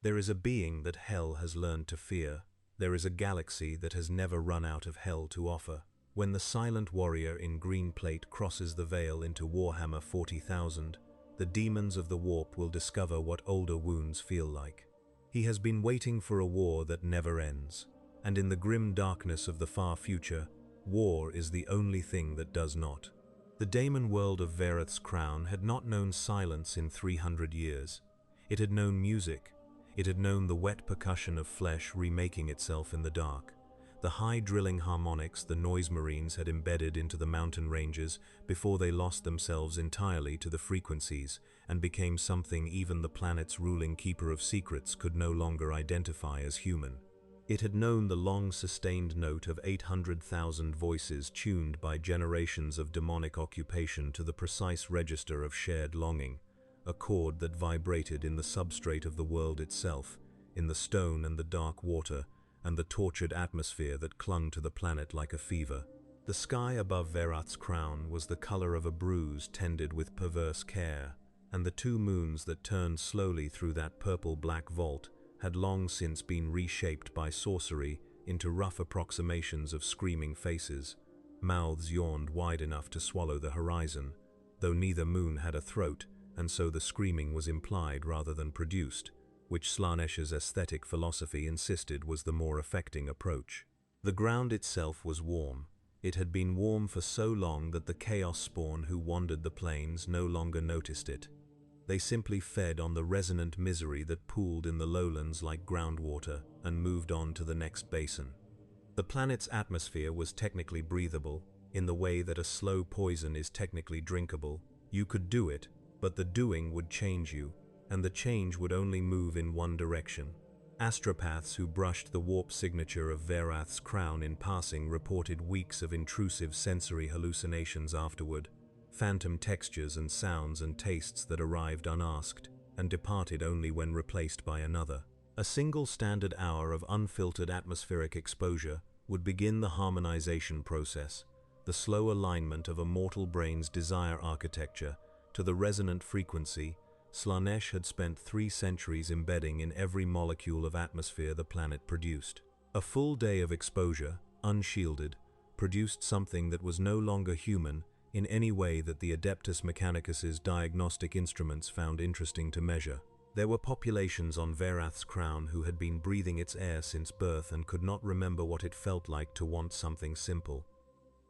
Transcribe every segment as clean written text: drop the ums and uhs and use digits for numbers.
There is a being that hell has learned to fear. There is a galaxy that has never run out of hell to offer. When the silent warrior in green plate crosses the veil into Warhammer 40,000, the demons of the warp will discover what older wounds feel like. He has been waiting for a war that never ends, and in the grim darkness of the far future, war is the only thing that does not. The daemon world of Verath's crown had not known silence in 300 years. It had known music. It had known the wet percussion of flesh remaking itself in the dark. The high drilling harmonics the noise marines had embedded into the mountain ranges before they lost themselves entirely to the frequencies and became something even the planet's ruling keeper of secrets could no longer identify as human. It had known the long-sustained note of 800,000 voices tuned by generations of demonic occupation to the precise register of shared longing, a chord that vibrated in the substrate of the world itself, in the stone and the dark water, and the tortured atmosphere that clung to the planet like a fever. The sky above Verath's crown was the color of a bruise tended with perverse care, and the two moons that turned slowly through that purple-black vault had long since been reshaped by sorcery into rough approximations of screaming faces. Mouths yawned wide enough to swallow the horizon, though neither moon had a throat, and so the screaming was implied rather than produced, which Slaanesh's aesthetic philosophy insisted was the more affecting approach. The ground itself was warm. It had been warm for so long that the chaos spawn who wandered the plains no longer noticed it. They simply fed on the resonant misery that pooled in the lowlands like groundwater and moved on to the next basin. The planet's atmosphere was technically breathable, in the way that a slow poison is technically drinkable. You could do it, but the doing would change you, and the change would only move in one direction. Astropaths who brushed the warp signature of Verath's crown in passing reported weeks of intrusive sensory hallucinations afterward, phantom textures and sounds and tastes that arrived unasked and departed only when replaced by another. A single standard hour of unfiltered atmospheric exposure would begin the harmonization process, the slow alignment of a mortal brain's desire architecture to the resonant frequency Slaanesh had spent 3 centuries embedding in every molecule of atmosphere the planet produced. A full day of exposure, unshielded, produced something that was no longer human in any way that the Adeptus Mechanicus's diagnostic instruments found interesting to measure. There were populations on Verath's crown who had been breathing its air since birth and could not remember what it felt like to want something simple.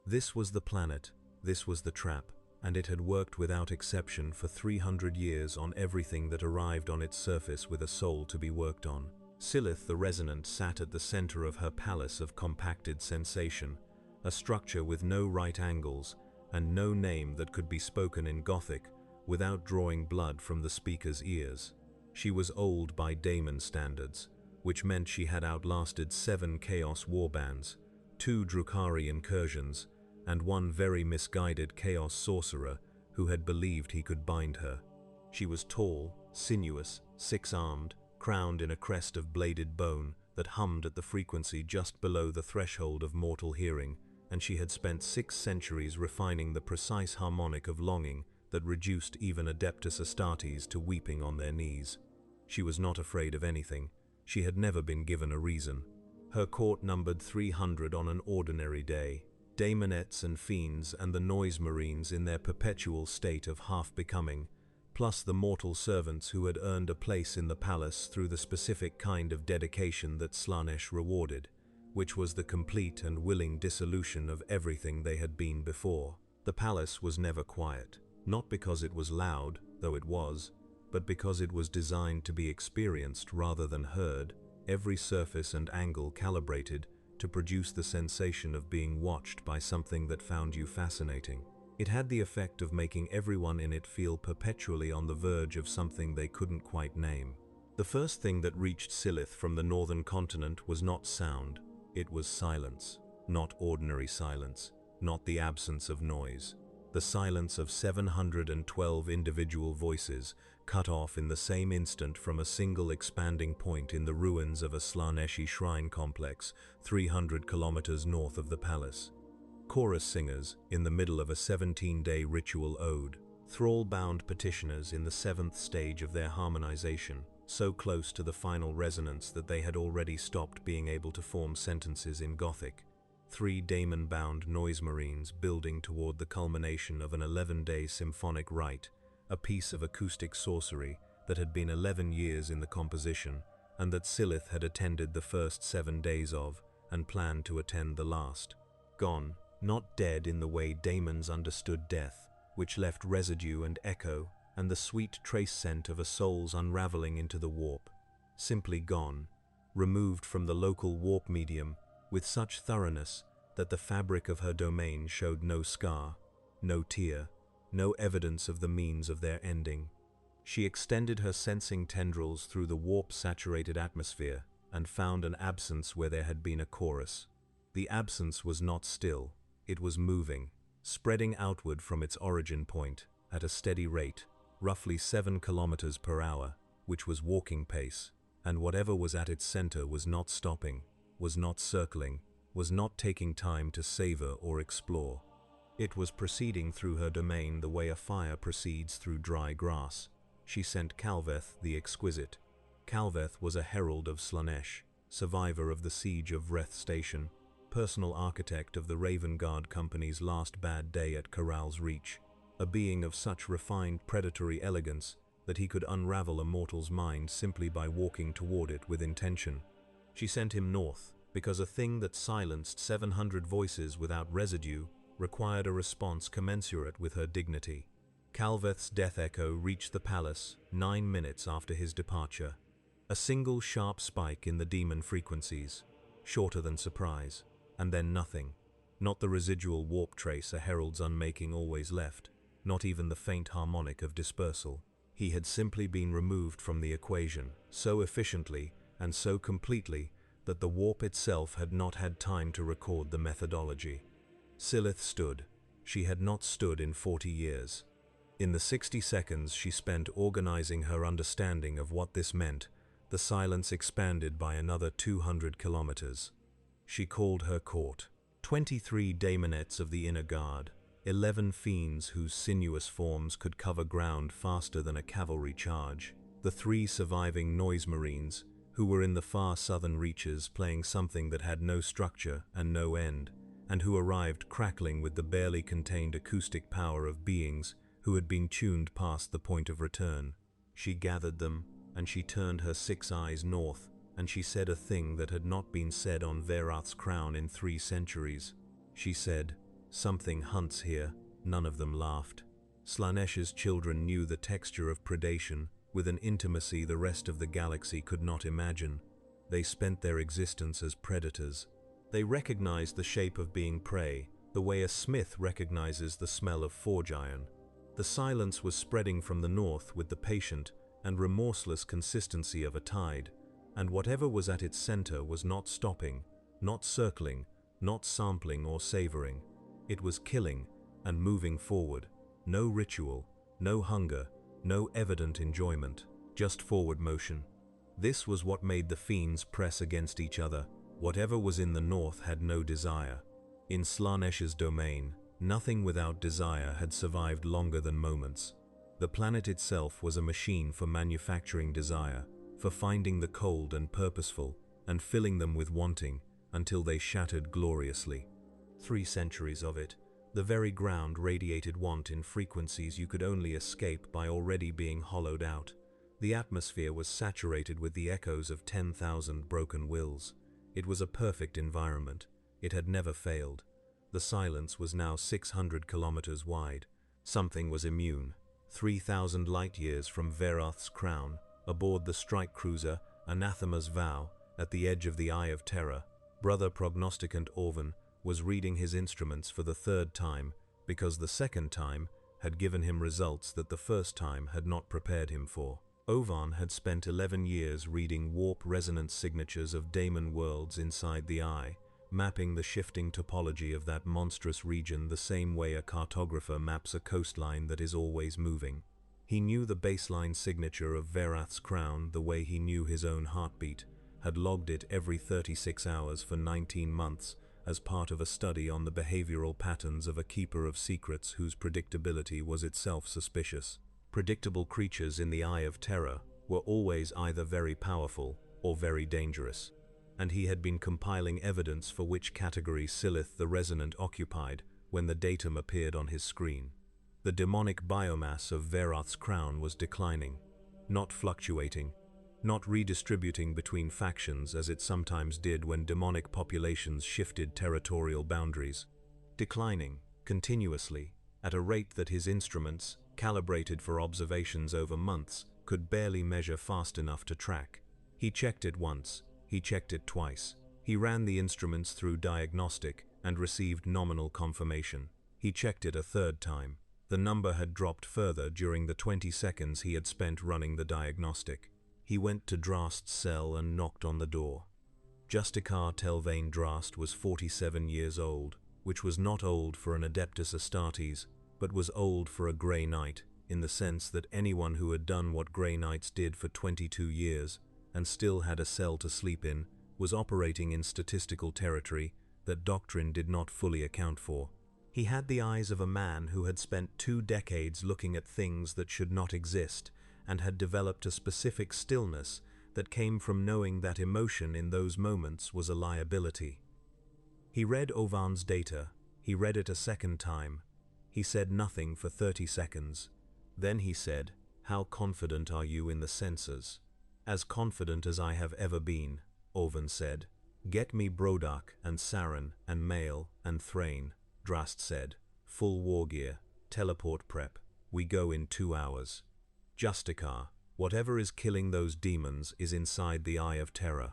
This was the planet, this was the trap, and it had worked without exception for 300 years on everything that arrived on its surface with a soul to be worked on. Silith the Resonant sat at the center of her palace of compacted sensation, a structure with no right angles and no name that could be spoken in Gothic without drawing blood from the speaker's ears. She was old by daemon standards, which meant she had outlasted 7 Chaos warbands, 2 Drukhari incursions, and 1 very misguided Chaos sorcerer who had believed he could bind her. She was tall, sinuous, 6-armed, crowned in a crest of bladed bone that hummed at the frequency just below the threshold of mortal hearing, and she had spent 6 centuries refining the precise harmonic of longing that reduced even Adeptus Astartes to weeping on their knees. She was not afraid of anything. She had never been given a reason. Her court numbered 300 on an ordinary day. Daemonettes and fiends and the noise marines in their perpetual state of half-becoming, plus the mortal servants who had earned a place in the palace through the specific kind of dedication that Slaanesh rewarded, which was the complete and willing dissolution of everything they had been before. The palace was never quiet, not because it was loud, though it was, but because it was designed to be experienced rather than heard, every surface and angle calibrated to produce the sensation of being watched by something that found you fascinating. It had the effect of making everyone in it feel perpetually on the verge of something they couldn't quite name. The first thing that reached Silith from the northern continent was not sound, it was silence. Not ordinary silence, not the absence of noise. The silence of 712 individual voices, cut off in the same instant from a single expanding point in the ruins of a Slaaneshi shrine complex 300 kilometers north of the palace. Chorus singers in the middle of a 17-day ritual ode. Thrall-bound petitioners in the 7th stage of their harmonization. so close to the final resonance that they had already stopped being able to form sentences in Gothic. 3 daemon-bound noise marines building toward the culmination of an 11-day symphonic rite, a piece of acoustic sorcery that had been 11 years in the composition, and that Silith had attended the first 7 days of, and planned to attend the last. Gone, not dead in the way daemons understood death, which left residue and echo, and the sweet trace scent of a soul's unraveling into the warp. Simply gone, removed from the local warp medium, with such thoroughness that the fabric of her domain showed no scar, no tear, no evidence of the means of their ending. She extended her sensing tendrils through the warp-saturated atmosphere and found an absence where there had been a chorus. The absence was not still, it was moving, spreading outward from its origin point at a steady rate, roughly 7 kilometers per hour, which was walking pace, and whatever was at its center was not stopping, was not circling, was not taking time to savor or explore. It was proceeding through her domain the way a fire proceeds through dry grass. She sent Calveth the Exquisite. Calveth was a herald of Slaanesh, survivor of the siege of Wreth Station, personal architect of the Raven Guard Company's last bad day at Corral's Reach, a being of such refined predatory elegance that he could unravel a mortal's mind simply by walking toward it with intention. She sent him north, because a thing that silenced 700 voices without residue required a response commensurate with her dignity. Calveth's death echo reached the palace 9 minutes after his departure. A single sharp spike in the demon frequencies, shorter than surprise, and then nothing. Not the residual warp trace a herald's unmaking always left, not even the faint harmonic of dispersal. He had simply been removed from the equation, so efficiently and so completely that the warp itself had not had time to record the methodology. Silith stood. She had not stood in 40 years. In the 60 seconds she spent organizing her understanding of what this meant, the silence expanded by another 200 kilometers. She called her court. 23 daemonettes of the inner guard, 11 fiends whose sinuous forms could cover ground faster than a cavalry charge, the 3 surviving noise marines, who were in the far southern reaches playing something that had no structure and no end, and who arrived crackling with the barely contained acoustic power of beings who had been tuned past the point of return. She gathered them, and she turned her 6 eyes north, and she said a thing that had not been said on Verath's crown in 3 centuries. She said, "Something hunts here." None of them laughed. Slaanesh's children knew the texture of predation with an intimacy the rest of the galaxy could not imagine. They spent their existence as predators. They recognized the shape of being prey, the way a smith recognizes the smell of forge iron. The silence was spreading from the north with the patient and remorseless consistency of a tide, and whatever was at its center was not stopping, not circling, not sampling or savoring. It was killing and moving forward. No ritual, no hunger, no evident enjoyment, just forward motion. This was what made the fiends press against each other. Whatever was in the north had no desire. In Slaanesh's domain, nothing without desire had survived longer than moments. The planet itself was a machine for manufacturing desire, for finding the cold and purposeful, and filling them with wanting, until they shattered gloriously. 3 centuries of it, the very ground radiated want in frequencies you could only escape by already being hollowed out. The atmosphere was saturated with the echoes of 10,000 broken wills. It was a perfect environment. It had never failed. The silence was now 600 kilometers wide. Something was immune. 3,000 light-years from Verath's crown, aboard the strike cruiser Anathema's Vow, at the edge of the Eye of Terror, Brother Prognosticant Orvan was reading his instruments for the 3rd time because the 2nd time had given him results that the 1st time had not prepared him for. Ovan had spent 11 years reading warp resonance signatures of daemon worlds inside the Eye, mapping the shifting topology of that monstrous region the same way a cartographer maps a coastline that is always moving. He knew the baseline signature of Verath's crown the way he knew his own heartbeat, had logged it every 36 hours for 19 months as part of a study on the behavioral patterns of a keeper of secrets whose predictability was itself suspicious. Predictable creatures in the Eye of Terror were always either very powerful or very dangerous, and he had been compiling evidence for which category Silith the Resonant occupied when the datum appeared on his screen. The demonic biomass of Veroth's crown was declining, not fluctuating, not redistributing between factions as it sometimes did when demonic populations shifted territorial boundaries. Declining, continuously, at a rate that his instruments, calibrated for observations over months, could barely measure fast enough to track. He checked it once, he checked it twice. He ran the instruments through diagnostic and received nominal confirmation. He checked it a third time. The number had dropped further during the 20 seconds he had spent running the diagnostic. He went to Drast's cell and knocked on the door. Justicar Telvain Drast was 47 years old, which was not old for an Adeptus Astartes, but was old for a Grey Knight, in the sense that anyone who had done what Grey Knights did for 22 years, and still had a cell to sleep in, was operating in statistical territory that doctrine did not fully account for. He had the eyes of a man who had spent 2 decades looking at things that should not exist, and had developed a specific stillness that came from knowing that emotion in those moments was a liability. He read Ovan's data. He read it a second time. He said nothing for 30 seconds. Then he said, "How confident are you in the sensors?" "As confident as I have ever been," Ovan said. "Get me Brodak and Saren and Mael and Thrain," Drast said. "Full war gear, teleport prep. We go in 2 hours. Justicar, whatever is killing those demons is inside the Eye of Terror.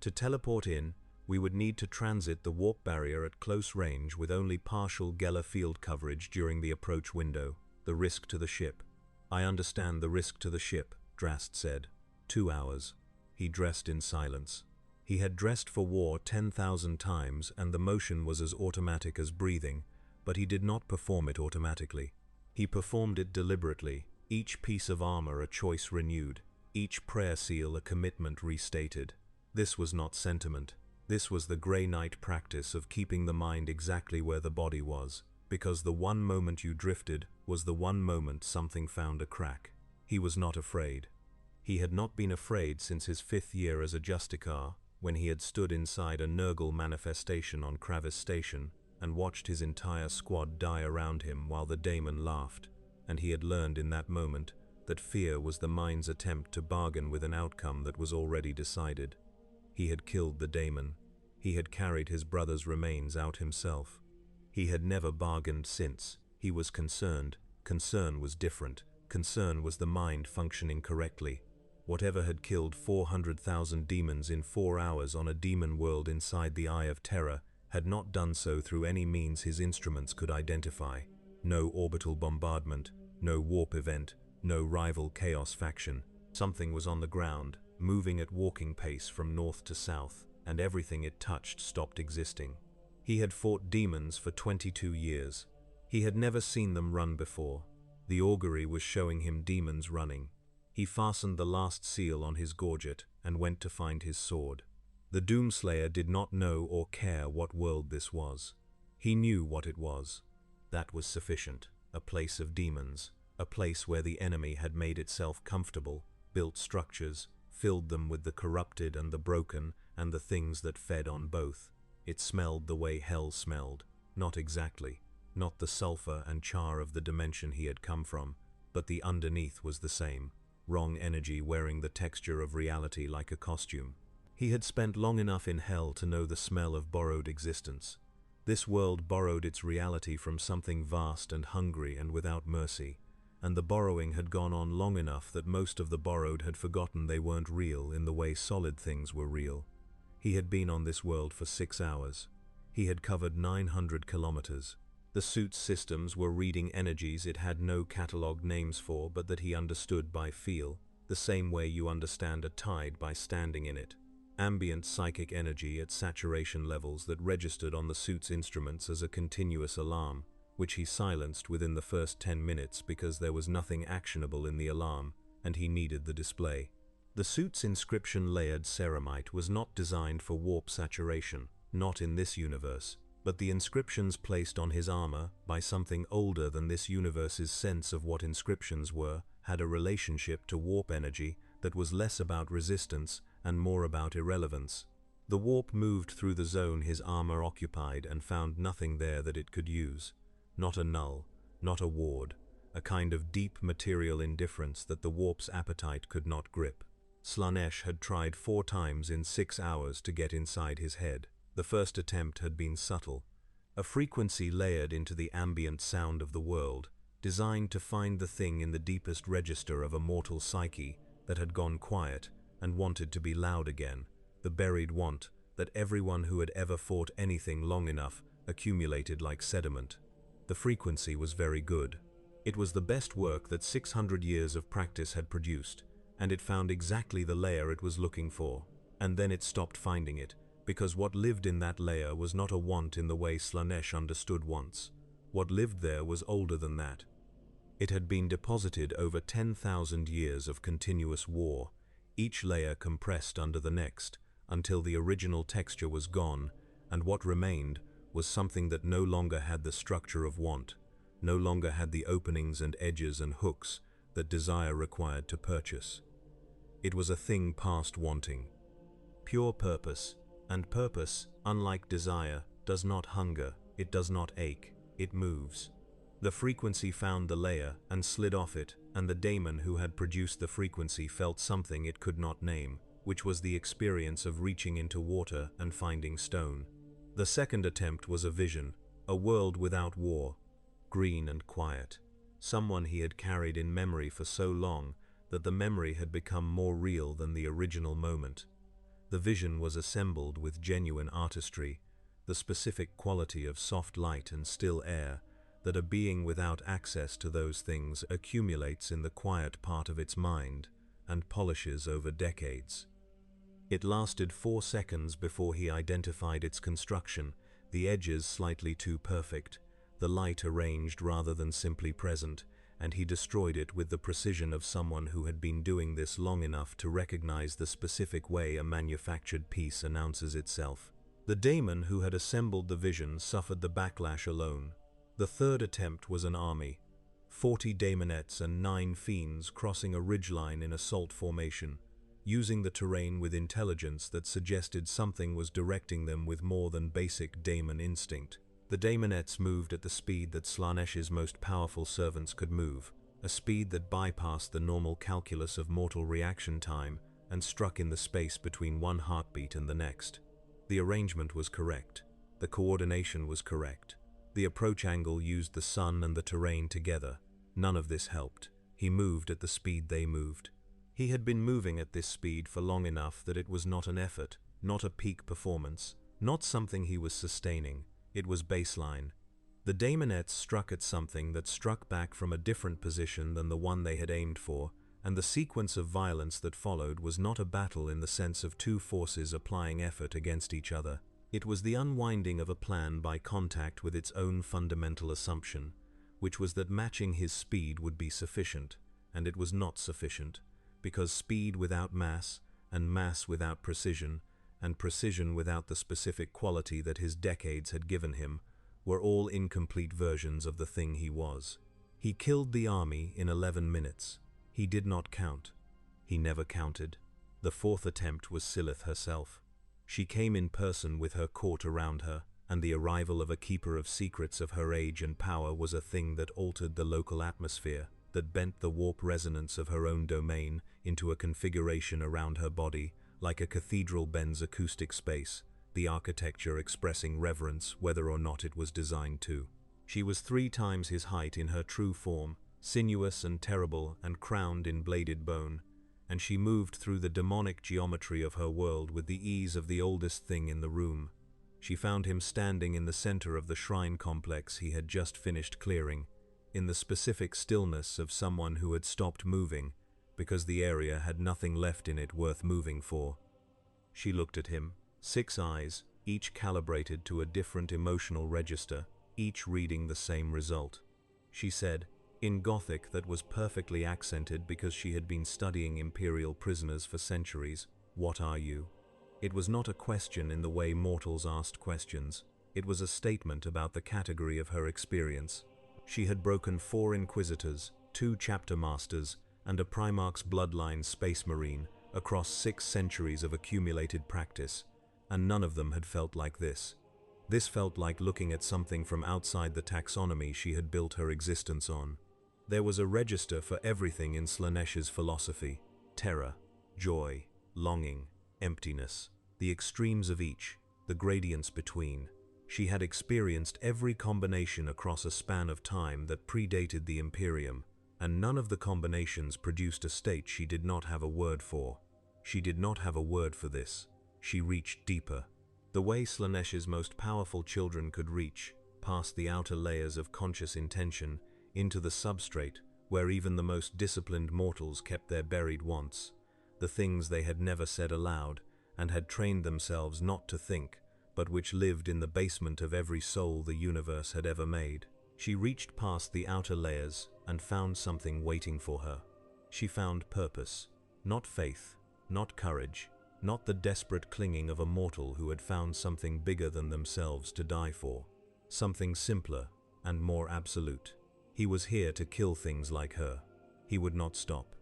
To teleport in, we would need to transit the warp barrier at close range with only partial Geller field coverage during the approach window. The risk to the ship." "I understand the risk to the ship," Drast said. 2 hours. He dressed in silence. He had dressed for war 10,000 times, and the motion was as automatic as breathing, but he did not perform it automatically. He performed it deliberately, each piece of armor a choice renewed, each prayer seal a commitment restated. This was not sentiment. This was the Grey Knight practice of keeping the mind exactly where the body was, because the one moment you drifted was the one moment something found a crack. He was not afraid. He had not been afraid since his 5th year as a Justicar, when he had stood inside a Nurgle manifestation on Kravis Station and watched his entire squad die around him while the daemon laughed, and he had learned in that moment that fear was the mind's attempt to bargain with an outcome that was already decided. He had killed the daemon. He had carried his brother's remains out himself. He had never bargained since. He was concerned. Concern was different. Concern was the mind functioning correctly. Whatever had killed 400,000 demons in 4 hours on a demon world inside the Eye of Terror had not done so through any means his instruments could identify. No orbital bombardment, no warp event, no rival chaos faction. Something was on the ground, moving at walking pace from north to south, and everything it touched stopped existing. He had fought demons for 22 years. He had never seen them run before. The augury was showing him demons running. He fastened the last seal on his gorget and went to find his sword. The Doomslayer did not know or care what world this was. He knew what it was. That was sufficient. A place of demons. A place where the enemy had made itself comfortable, built structures, filled them with the corrupted and the broken and the things that fed on both. It smelled the way hell smelled. Not exactly. Not the sulfur and char of the dimension he had come from, but the underneath was the same. Wrong energy wearing the texture of reality like a costume. He had spent long enough in hell to know the smell of borrowed existence. This world borrowed its reality from something vast and hungry and without mercy, and the borrowing had gone on long enough that most of the borrowed had forgotten they weren't real in the way solid things were real. He had been on this world for 6 hours. He had covered 900 kilometers. The suit's systems were reading energies it had no catalogued names for, but that he understood by feel, the same way you understand a tide by standing in it. Ambient psychic energy at saturation levels that registered on the suit's instruments as a continuous alarm, which he silenced within the first 10 minutes because there was nothing actionable in the alarm, and he needed the display. The suit's inscription-layered ceramite was not designed for warp saturation, not in this universe. But the inscriptions placed on his armor by something older than this universe's sense of what inscriptions were had a relationship to warp energy that was less about resistance and more about irrelevance. The warp moved through the zone his armor occupied and found nothing there that it could use. Not a null, not a ward, a kind of deep material indifference that the warp's appetite could not grip. Slaanesh had tried 4 times in 6 hours to get inside his head. The first attempt had been subtle, a frequency layered into the ambient sound of the world, designed to find the thing in the deepest register of a mortal psyche that had gone quiet and wanted to be loud again, the buried want that everyone who had ever fought anything long enough accumulated like sediment. The frequency was very good. It was the best work that 600 years of practice had produced, and it found exactly the layer it was looking for. And then it stopped finding it, because what lived in that layer was not a want in the way Slaanesh understood wants. What lived there was older than that. It had been deposited over 10,000 years of continuous war, each layer compressed under the next, until the original texture was gone, and what remained was something that no longer had the structure of want, no longer had the openings and edges and hooks that desire required to purchase. It was a thing past wanting. Pure purpose, and purpose, unlike desire, does not hunger, it does not ache, it moves. The frequency found the layer and slid off it, and the daemon who had produced the frequency felt something it could not name, which was the experience of reaching into water and finding stone. The second attempt was a vision, a world without war, green and quiet. Someone he had carried in memory for so long that the memory had become more real than the original moment. The vision was assembled with genuine artistry, the specific quality of soft light and still air that a being without access to those things accumulates in the quiet part of its mind and polishes over decades. It lasted 4 seconds before he identified its construction, the edges slightly too perfect, the light arranged rather than simply present, and he destroyed it with the precision of someone who had been doing this long enough to recognize the specific way a manufactured piece announces itself. The daemon who had assembled the vision suffered the backlash alone. The third attempt was an army, 40 daemonettes and 9 fiends crossing a ridgeline in assault formation, using the terrain with intelligence that suggested something was directing them with more than basic daemon instinct. The daemonettes moved at the speed that Slaanesh's most powerful servants could move, a speed that bypassed the normal calculus of mortal reaction time and struck in the space between one heartbeat and the next. The arrangement was correct. The coordination was correct. The approach angle used the sun and the terrain together. None of this helped. He moved at the speed they moved. He had been moving at this speed for long enough that it was not an effort, not a peak performance, not something he was sustaining. It was baseline. The daemonettes struck at something that struck back from a different position than the one they had aimed for, and the sequence of violence that followed was not a battle in the sense of two forces applying effort against each other. It was the unwinding of a plan by contact with its own fundamental assumption, which was that matching his speed would be sufficient, and it was not sufficient, because speed without mass, and mass without precision, and precision without the specific quality that his decades had given him, were all incomplete versions of the thing he was. He killed the army in 11 minutes. He did not count. He never counted. The fourth attempt was Silith herself. She came in person with her court around her, and the arrival of a keeper of secrets of her age and power was a thing that altered the local atmosphere, that bent the warp resonance of her own domain into a configuration around her body, like a cathedral bends acoustic space, the architecture expressing reverence whether or not it was designed to. She was 3 times his height in her true form, sinuous and terrible and crowned in bladed bone, and she moved through the demonic geometry of her world with the ease of the oldest thing in the room. She found him standing in the center of the shrine complex he had just finished clearing, in the specific stillness of someone who had stopped moving, because the area had nothing left in it worth moving for. She looked at him, 6 eyes, each calibrated to a different emotional register, each reading the same result. She said, in Gothic that was perfectly accented because she had been studying imperial prisoners for centuries, "What are you?" It was not a question in the way mortals asked questions. It was a statement about the category of her experience. She had broken 4 inquisitors, 2 chapter masters, and a Primarch's bloodline space marine across 6 centuries of accumulated practice, and none of them had felt like this. This felt like looking at something from outside the taxonomy she had built her existence on. There was a register for everything in Slaaneish's philosophy: terror, joy, longing, emptiness, the extremes of each, the gradients between. She had experienced every combination across a span of time that predated the Imperium, and none of the combinations produced a state she did not have a word for. She did not have a word for this. She reached deeper. The way Slaaneish's most powerful children could reach, past the outer layers of conscious intention, into the substrate, where even the most disciplined mortals kept their buried wants, the things they had never said aloud, and had trained themselves not to think, but which lived in the basement of every soul the universe had ever made. She reached past the outer layers and found something waiting for her. She found purpose, not faith, not courage, not the desperate clinging of a mortal who had found something bigger than themselves to die for. Something simpler and more absolute. He was here to kill things like her. He would not stop.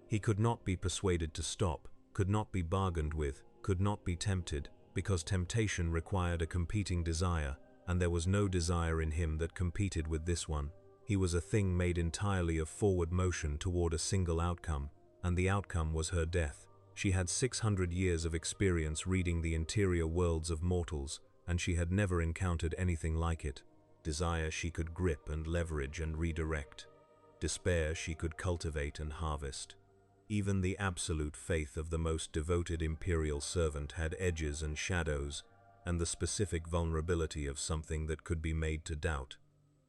He could not be persuaded to stop, could not be bargained with, could not be tempted, because temptation required a competing desire, and there was no desire in him that competed with this one. He was a thing made entirely of forward motion toward a single outcome, and the outcome was her death. She had 600 years of experience reading the interior worlds of mortals, and she had never encountered anything like it. Desire she could grip and leverage and redirect. Despair she could cultivate and harvest. Even the absolute faith of the most devoted imperial servant had edges and shadows, and the specific vulnerability of something that could be made to doubt.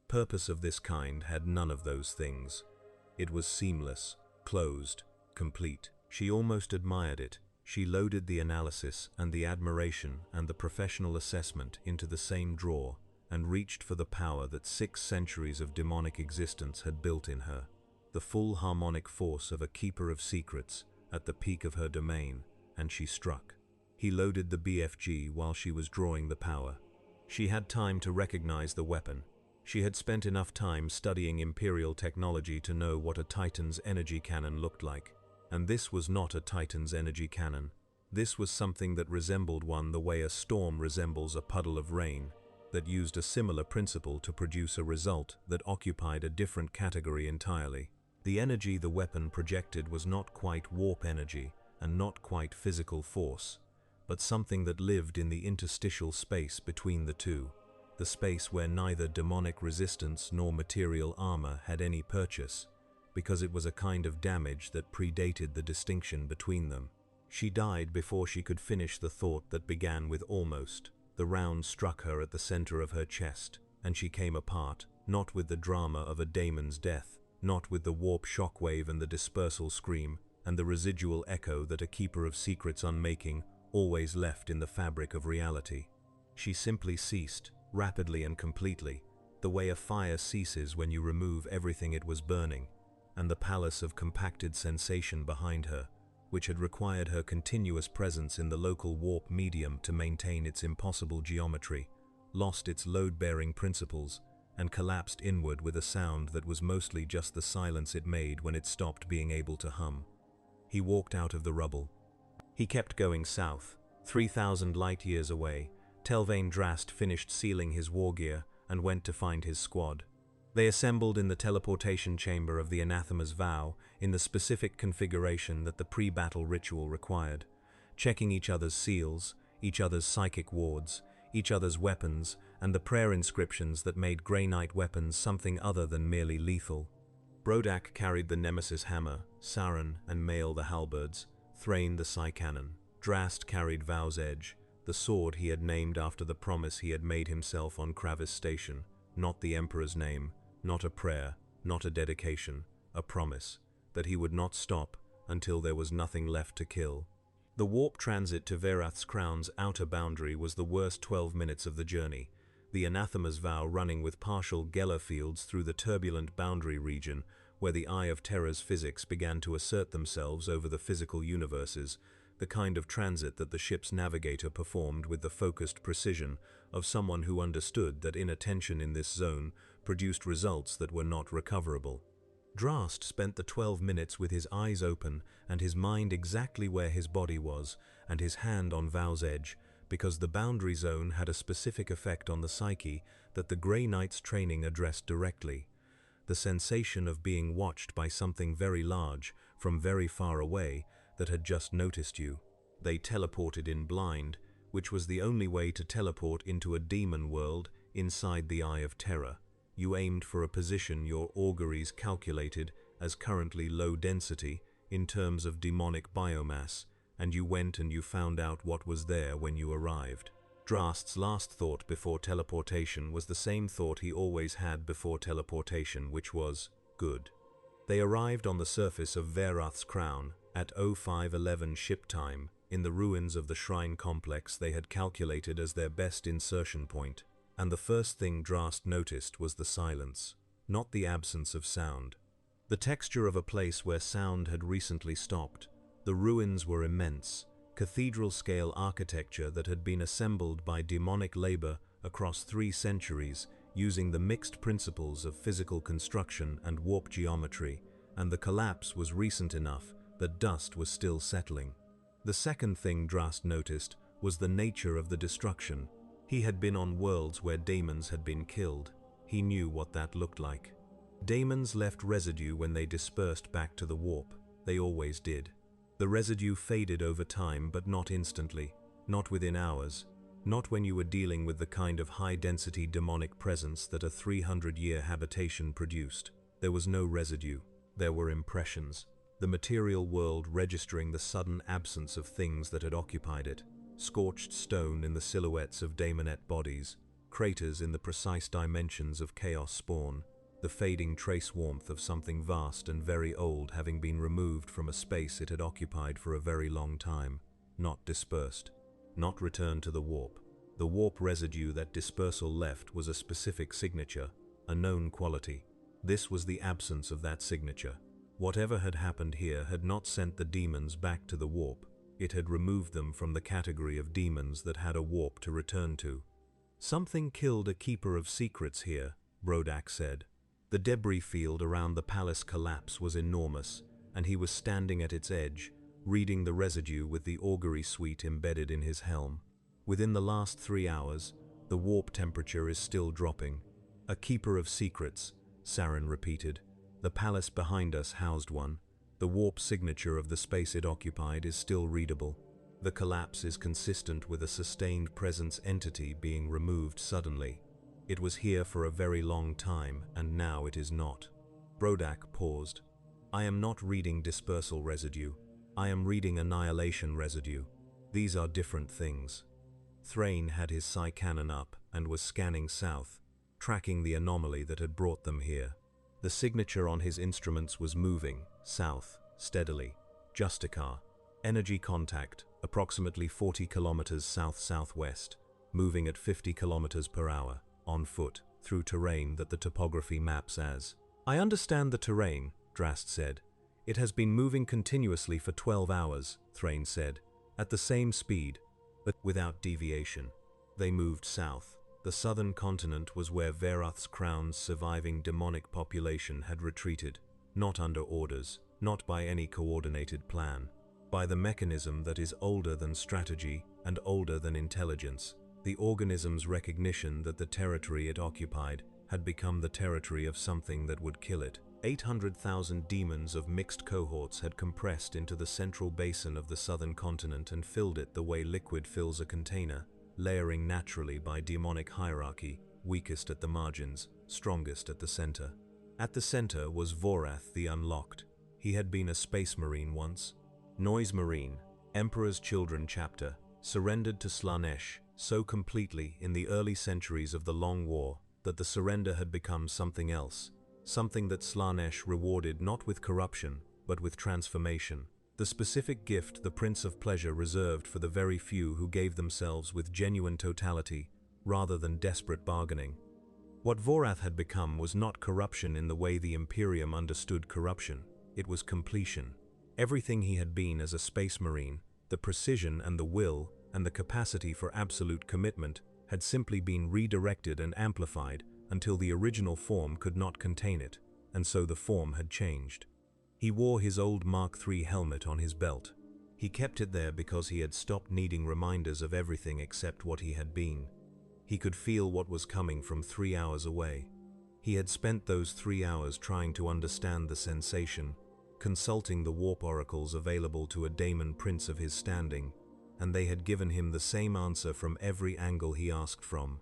Purpose of this kind had none of those things. It was seamless, closed, complete. She almost admired it. She loaded the analysis and the admiration and the professional assessment into the same drawer, and reached for the power that 6 centuries of demonic existence had built in her. The full harmonic force of a keeper of secrets at the peak of her domain, and she struck. He loaded the BFG while she was drawing the power. She had time to recognize the weapon. She had spent enough time studying Imperial technology to know what a Titan's energy cannon looked like. And this was not a Titan's energy cannon. This was something that resembled one the way a storm resembles a puddle of rain, that used a similar principle to produce a result that occupied a different category entirely. The energy the weapon projected was not quite warp energy and not quite physical force, but something that lived in the interstitial space between the two, the space where neither demonic resistance nor material armor had any purchase, because it was a kind of damage that predated the distinction between them. She died before she could finish the thought that began with almost. The round struck her at the center of her chest, and she came apart, not with the drama of a daemon's death, not with the warp shockwave and the dispersal scream, and the residual echo that a keeper of secrets unmaking always left in the fabric of reality. She simply ceased, rapidly and completely, the way a fire ceases when you remove everything it was burning, and the palace of compacted sensation behind her, which had required her continuous presence in the local warp medium to maintain its impossible geometry, lost its load-bearing principles, and collapsed inward with a sound that was mostly just the silence it made when it stopped being able to hum. He walked out of the rubble. He kept going south. 3,000 light-years away, Telvain Drast finished sealing his war gear and went to find his squad. They assembled in the teleportation chamber of the Anathema's Vow in the specific configuration that the pre-battle ritual required, checking each other's seals, each other's psychic wards, each other's weapons, and the prayer inscriptions that made Grey Knight weapons something other than merely lethal. Brodak carried the Nemesis hammer, Saren and Mael the halberds, Thrain the Psy cannon. Drast carried Vow's Edge, the sword he had named after the promise he had made himself on Kravis Station, not the Emperor's name, not a prayer, not a dedication, a promise, that he would not stop until there was nothing left to kill. The warp transit to Verath's crown's outer boundary was the worst 12 minutes of the journey, the Anathema's Vow running with partial Geller fields through the turbulent boundary region where the Eye of Terror's physics began to assert themselves over the physical universes, the kind of transit that the ship's navigator performed with the focused precision of someone who understood that inattention in this zone produced results that were not recoverable. Drast spent the 12 minutes with his eyes open and his mind exactly where his body was and his hand on Vow's edge, because the boundary zone had a specific effect on the psyche that the Grey Knight's training addressed directly. The sensation of being watched by something very large, from very far away, that had just noticed you. They teleported in blind, which was the only way to teleport into a demon world inside the Eye of Terror. You aimed for a position your auguries calculated as currently low density in terms of demonic biomass, and you went and you found out what was there when you arrived. Drast's last thought before teleportation was the same thought he always had before teleportation, which was, good. They arrived on the surface of Verath's crown at 0511 ship time, in the ruins of the shrine complex they had calculated as their best insertion point, and the first thing Drast noticed was the silence, not the absence of sound. The texture of a place where sound had recently stopped. The ruins were immense, cathedral-scale architecture that had been assembled by demonic labor across 3 centuries using the mixed principles of physical construction and warp geometry, and the collapse was recent enough that dust was still settling. The second thing Drast noticed was the nature of the destruction. He had been on worlds where daemons had been killed. He knew what that looked like. Daemons left residue when they dispersed back to the warp. They always did. The residue faded over time, but not instantly, not within hours, not when you were dealing with the kind of high-density demonic presence that a 300-year habitation produced. There was no residue. There were impressions. The material world registering the sudden absence of things that had occupied it. Scorched stone in the silhouettes of daemonette bodies, craters in the precise dimensions of chaos spawn, the fading trace warmth of something vast and very old having been removed from a space it had occupied for a very long time, not dispersed, not returned to the warp. The warp residue that dispersal left was a specific signature, a known quality. This was the absence of that signature. Whatever had happened here had not sent the demons back to the warp. It had removed them from the category of demons that had a warp to return to. Something killed a keeper of secrets here, Brodak said. The debris field around the palace collapse was enormous, and he was standing at its edge, reading the residue with the augury suite embedded in his helm. Within the last 3 hours, the warp temperature is still dropping. A keeper of secrets, Saren repeated. The palace behind us housed one. The warp signature of the space it occupied is still readable. The collapse is consistent with a sustained presence entity being removed suddenly. It was here for a very long time, and now it is not. Brodak paused. I am not reading dispersal residue. I am reading annihilation residue. These are different things. Thrain had his psi cannon up and was scanning south, tracking the anomaly that had brought them here. The signature on his instruments was moving, south, steadily. Justicar. Energy contact, approximately 40 kilometers south-southwest, moving at 50 kilometers per hour, on foot, through terrain that the topography maps as. I understand the terrain, Drast said. It has been moving continuously for 12 hours, Thrain said, at the same speed, but without deviation. They moved south. The southern continent was where Verath's crown's surviving demonic population had retreated, not under orders, not by any coordinated plan, by the mechanism that is older than strategy and older than intelligence, the organism's recognition that the territory it occupied had become the territory of something that would kill it. 800,000 demons of mixed cohorts had compressed into the central basin of the southern continent and filled it the way liquid fills a container, layering naturally by demonic hierarchy, weakest at the margins, strongest at the center. At the center was Vorath the Unlocked. He had been a space marine once. Noise Marine, Emperor's Children chapter, surrendered to Slaanesh so completely in the early centuries of the Long War that the surrender had become something else, something that Slaanesh rewarded not with corruption, but with transformation. The specific gift the Prince of Pleasure reserved for the very few who gave themselves with genuine totality, rather than desperate bargaining. What Vorath had become was not corruption in the way the Imperium understood corruption. It was completion. Everything he had been as a space marine, the precision and the will and the capacity for absolute commitment, had simply been redirected and amplified until the original form could not contain it, and so the form had changed. He wore his old Mark III helmet on his belt. He kept it there because he had stopped needing reminders of everything except what he had been. He could feel what was coming from 3 hours away. He had spent those 3 hours trying to understand the sensation, consulting the warp oracles available to a daemon prince of his standing, and they had given him the same answer from every angle he asked from.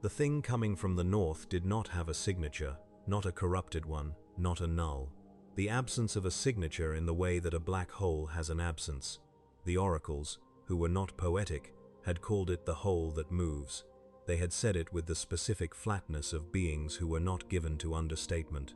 The thing coming from the north did not have a signature, not a corrupted one, not a null. The absence of a signature in the way that a black hole has an absence. The oracles, who were not poetic, had called it the hole that moves. They had said it with the specific flatness of beings who were not given to understatement.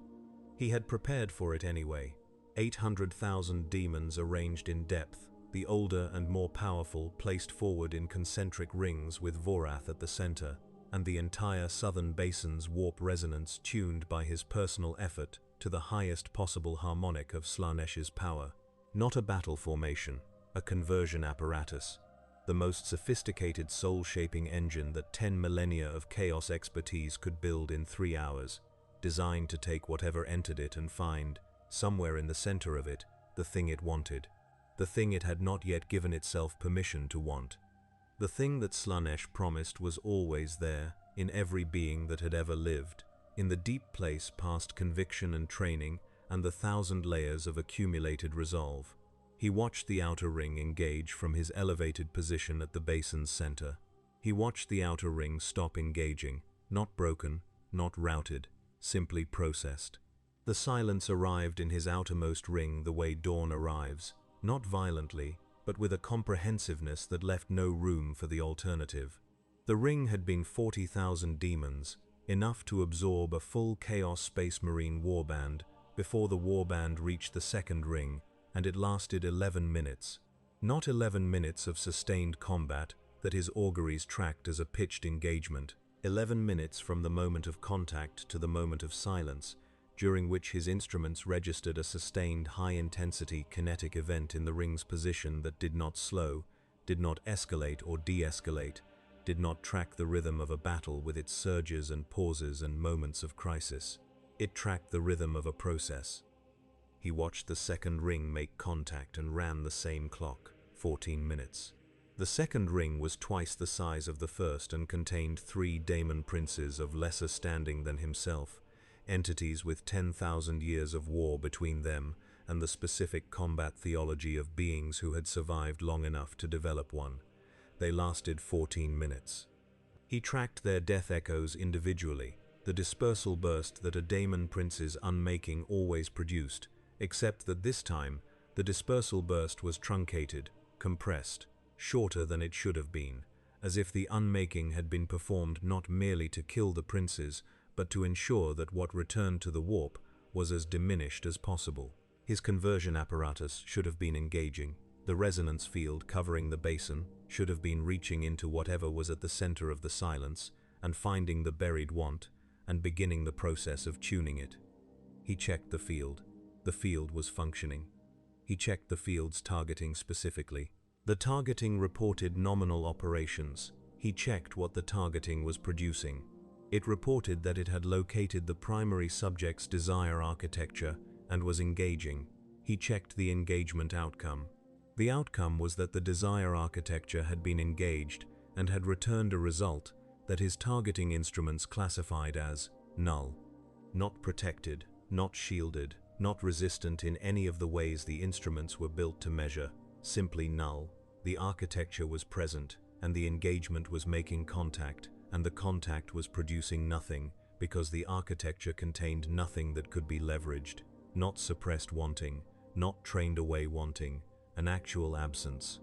He had prepared for it anyway. 800,000 demons arranged in depth, the older and more powerful placed forward in concentric rings with Vorath at the center, and the entire southern basin's warp resonance tuned by his personal effort to the highest possible harmonic of Slaanesh's power. Not a battle formation, a conversion apparatus. The most sophisticated soul-shaping engine that 10 millennia of chaos expertise could build in 3 hours, designed to take whatever entered it and find, somewhere in the center of it, the thing it wanted. The thing it had not yet given itself permission to want. The thing that Slaanesh promised was always there, in every being that had ever lived, in the deep place past conviction and training and the 1,000 layers of accumulated resolve. He watched the outer ring engage from his elevated position at the basin's center. He watched the outer ring stop engaging, not broken, not routed, simply processed. The silence arrived in his outermost ring the way dawn arrives, not violently, but with a comprehensiveness that left no room for the alternative. The ring had been 40,000 demons, enough to absorb a full Chaos Space Marine warband before the warband reached the second ring, and it lasted 11 minutes. Not 11 minutes of sustained combat that his auguries tracked as a pitched engagement, 11 minutes from the moment of contact to the moment of silence, during which his instruments registered a sustained high-intensity kinetic event in the ring's position that did not slow, did not escalate or de-escalate, did not track the rhythm of a battle with its surges and pauses and moments of crisis. It tracked the rhythm of a process. He watched the second ring make contact and ran the same clock, 14 minutes. The second ring was twice the size of the first and contained 3 daemon princes of lesser standing than himself, entities with 10,000 years of war between them and the specific combat theology of beings who had survived long enough to develop one. They lasted 14 minutes. He tracked their death echoes individually, the dispersal burst that a daemon prince's unmaking always produced, except that this time the dispersal burst was truncated, compressed, shorter than it should have been, as if the unmaking had been performed not merely to kill the princes, but to ensure that what returned to the warp was as diminished as possible. His conversion apparatus should have been engaging. The resonance field covering the basin should have been reaching into whatever was at the center of the silence and finding the buried want and beginning the process of tuning it. He checked the field. The field was functioning. He checked the field's targeting specifically. The targeting reported nominal operations. He checked what the targeting was producing. It reported that it had located the primary subject's desire architecture and was engaging. He checked the engagement outcome. The outcome was that the desire architecture had been engaged and had returned a result that his targeting instruments classified as null. Not protected, not shielded, not resistant in any of the ways the instruments were built to measure, simply null. The architecture was present, and the engagement was making contact, and the contact was producing nothing, because the architecture contained nothing that could be leveraged, not suppressed wanting, not trained away wanting, an actual absence.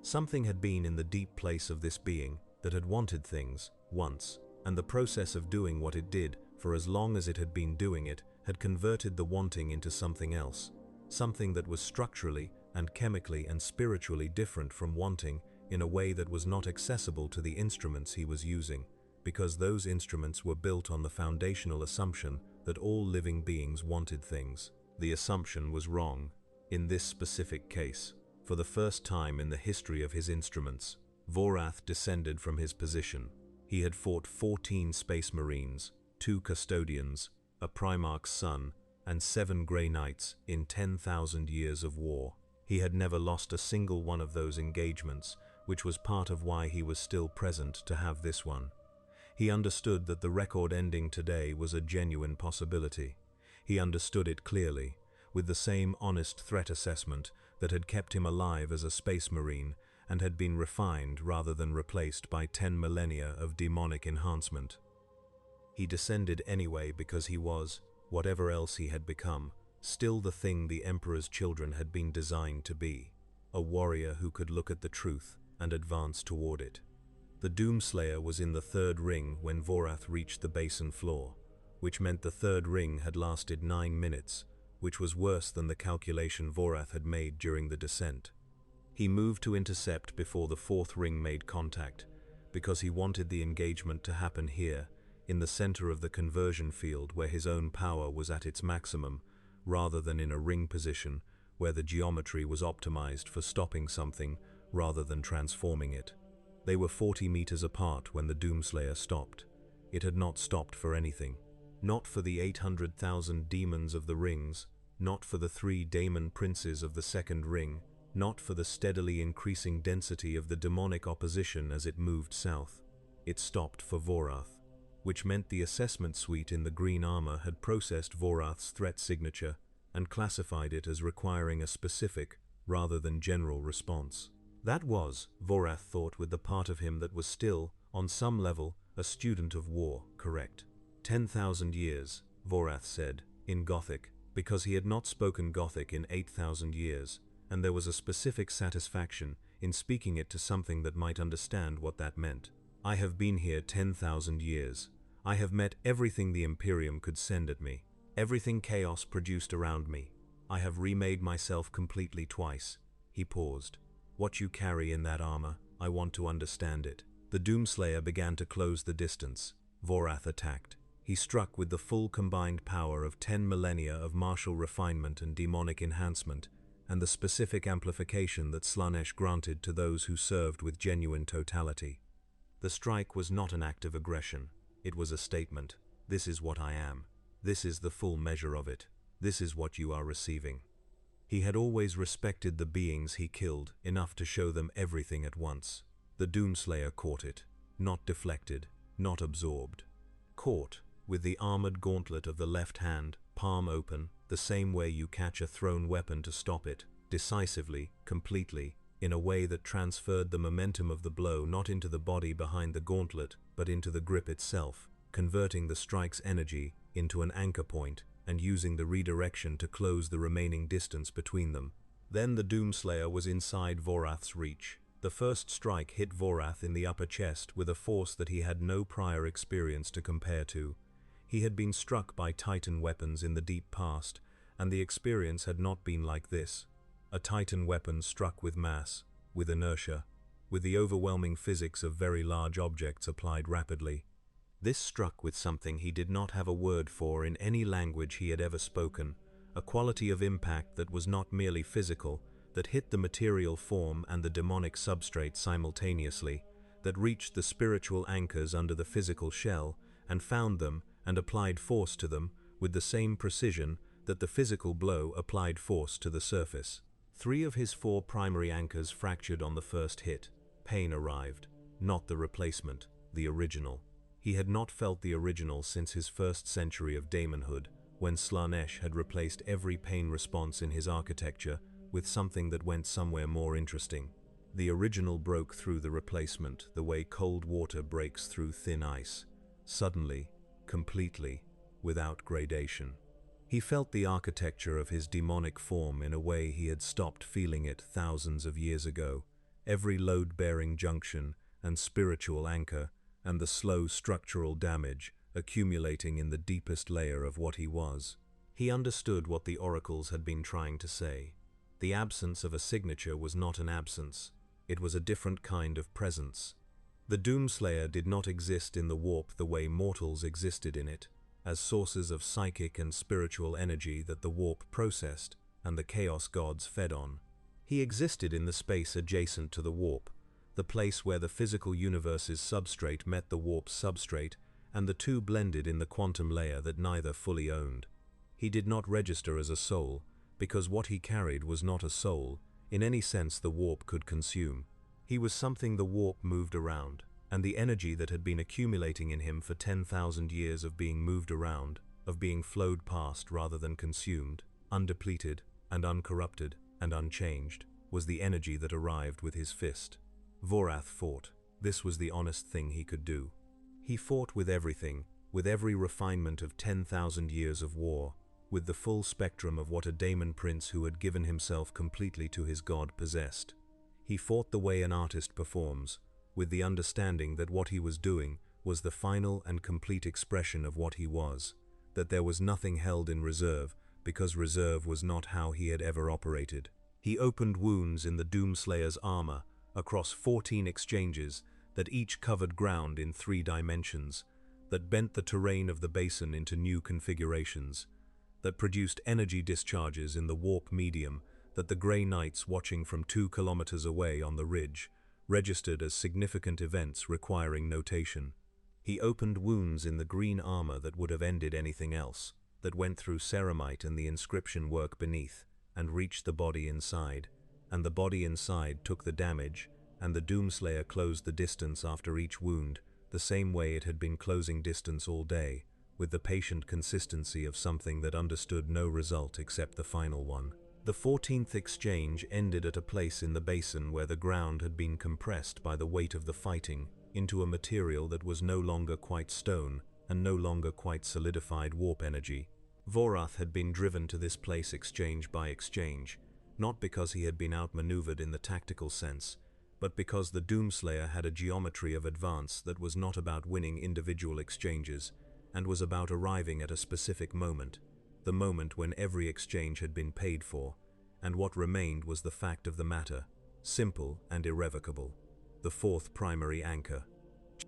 Something had been in the deep place of this being that had wanted things, once, and the process of doing what it did, for as long as it had been doing it, had converted the wanting into something else, something that was structurally and chemically and spiritually different from wanting in a way that was not accessible to the instruments he was using, because those instruments were built on the foundational assumption that all living beings wanted things. The assumption was wrong. In this specific case, for the first time in the history of his instruments, Vorath descended from his position. He had fought 14 space marines, 2 custodians, a Primarch's son, and 7 Grey Knights in 10,000 years of war. He had never lost a single one of those engagements, which was part of why he was still present to have this one. He understood that the record ending today was a genuine possibility. He understood it clearly, with the same honest threat assessment that had kept him alive as a space marine and had been refined rather than replaced by 10 millennia of demonic enhancement. He descended anyway because he was, whatever else he had become, still the thing the Emperor's children had been designed to be, a warrior who could look at the truth and advance toward it. The Doomslayer was in the 3rd ring when Vorath reached the basin floor, which meant the 3rd ring had lasted 9 minutes, which was worse than the calculation Vorath had made during the descent. He moved to intercept before the 4th ring made contact, because he wanted the engagement to happen here, in the center of the conversion field where his own power was at its maximum, rather than in a ring position where the geometry was optimized for stopping something rather than transforming it. They were 40 meters apart when the Doomslayer stopped. It had not stopped for anything. Not for the 800,000 demons of the rings, not for the 3 daemon princes of the 2nd ring, not for the steadily increasing density of the demonic opposition as it moved south. It stopped for Vorath, which meant the assessment suite in the green armor had processed Vorath's threat signature and classified it as requiring a specific, rather than general response. That was, Vorath thought with the part of him that was still, on some level, a student of war, correct. 10,000 years, Vorath said, in Gothic, because he had not spoken Gothic in 8,000 years, and there was a specific satisfaction in speaking it to something that might understand what that meant. I have been here 10,000 years. I have met everything the Imperium could send at me, everything chaos produced around me. I have remade myself completely twice. He paused. What you carry in that armor, I want to understand it. The Doomslayer began to close the distance. Vorath attacked. He struck with the full combined power of 10 millennia of martial refinement and demonic enhancement, and the specific amplification that Slaanesh granted to those who served with genuine totality. The strike was not an act of aggression. It was a statement. This is what I am. This is the full measure of it. This is what you are receiving. He had always respected the beings he killed enough to show them everything at once. The Doomslayer caught it, not deflected, not absorbed. Caught, with the armored gauntlet of the left hand, palm open, the same way you catch a thrown weapon to stop it, decisively, completely, in a way that transferred the momentum of the blow not into the body behind the gauntlet, but into the grip itself, converting the strike's energy into an anchor point and using the redirection to close the remaining distance between them. Then the Doomslayer was inside Vorath's reach. The first strike hit Vorath in the upper chest with a force that he had no prior experience to compare to. He had been struck by Titan weapons in the deep past, and the experience had not been like this. A Titan weapon struck with mass, with inertia, with the overwhelming physics of very large objects applied rapidly. This struck with something he did not have a word for in any language he had ever spoken, a quality of impact that was not merely physical, that hit the material form and the demonic substrate simultaneously, that reached the spiritual anchors under the physical shell and found them and applied force to them with the same precision that the physical blow applied force to the surface. 3 of his 4 primary anchors fractured on the first hit. Pain arrived, not the replacement, the original. He had not felt the original since his first century of daemonhood, when Slaanesh had replaced every pain response in his architecture with something that went somewhere more interesting. The original broke through the replacement the way cold water breaks through thin ice, suddenly, completely, without gradation. He felt the architecture of his demonic form in a way he had stopped feeling it thousands of years ago, every load-bearing junction and spiritual anchor, and the slow structural damage accumulating in the deepest layer of what he was. He understood what the oracles had been trying to say. The absence of a signature was not an absence. It was a different kind of presence. The Doomslayer did not exist in the warp the way mortals existed in it, as sources of psychic and spiritual energy that the warp processed and the chaos gods fed on. He existed in the space adjacent to the warp, the place where the physical universe's substrate met the warp's substrate, and the two blended in the quantum layer that neither fully owned. He did not register as a soul, because what he carried was not a soul, in any sense the warp could consume. He was something the warp moved around, and the energy that had been accumulating in him for 10,000 years of being moved around, of being flowed past rather than consumed, undepleted and uncorrupted and unchanged, was the energy that arrived with his fist. Vorath fought. This was the honest thing he could do. He fought with everything, with every refinement of 10,000 years of war, with the full spectrum of what a daemon prince who had given himself completely to his god possessed. He fought the way an artist performs, with the understanding that what he was doing was the final and complete expression of what he was, that there was nothing held in reserve, because reserve was not how he had ever operated. He opened wounds in the Doomslayer's armor across 14 exchanges that each covered ground in 3 dimensions, that bent the terrain of the basin into new configurations, that produced energy discharges in the warp medium that the Grey Knights watching from 2 kilometers away on the ridge registered as significant events requiring notation. He opened wounds in the green armor that would have ended anything else, that went through ceramite and the inscription work beneath, and reached the body inside, and the body inside took the damage, and the Doomslayer closed the distance after each wound, the same way it had been closing distance all day, with the patient consistency of something that understood no result except the final one. The 14th exchange ended at a place in the basin where the ground had been compressed by the weight of the fighting into a material that was no longer quite stone and no longer quite solidified warp energy. Vorath had been driven to this place exchange by exchange, not because he had been outmaneuvered in the tactical sense, but because the Doomslayer had a geometry of advance that was not about winning individual exchanges, and was about arriving at a specific moment, the moment when every exchange had been paid for, and what remained was the fact of the matter, simple and irrevocable, the 4th primary anchor.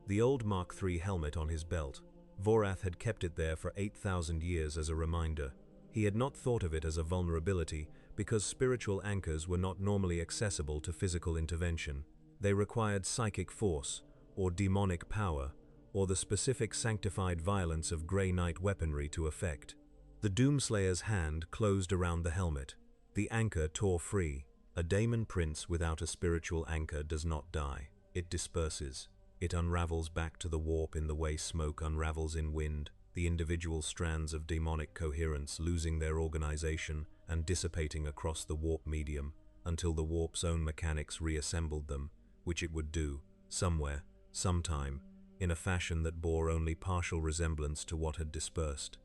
The old Mark III helmet on his belt, Vorath had kept it there for 8,000 years as a reminder. He had not thought of it as a vulnerability because spiritual anchors were not normally accessible to physical intervention. They required psychic force, or demonic power, or the specific sanctified violence of Grey Knight weaponry to effect. The Doomslayer's hand closed around the helmet. The anchor tore free. A daemon prince without a spiritual anchor does not die. It disperses. It unravels back to the warp in the way smoke unravels in wind, the individual strands of demonic coherence losing their organization and dissipating across the warp medium until the warp's own mechanics reassembled them, which it would do, somewhere, sometime, in a fashion that bore only partial resemblance to what had dispersed.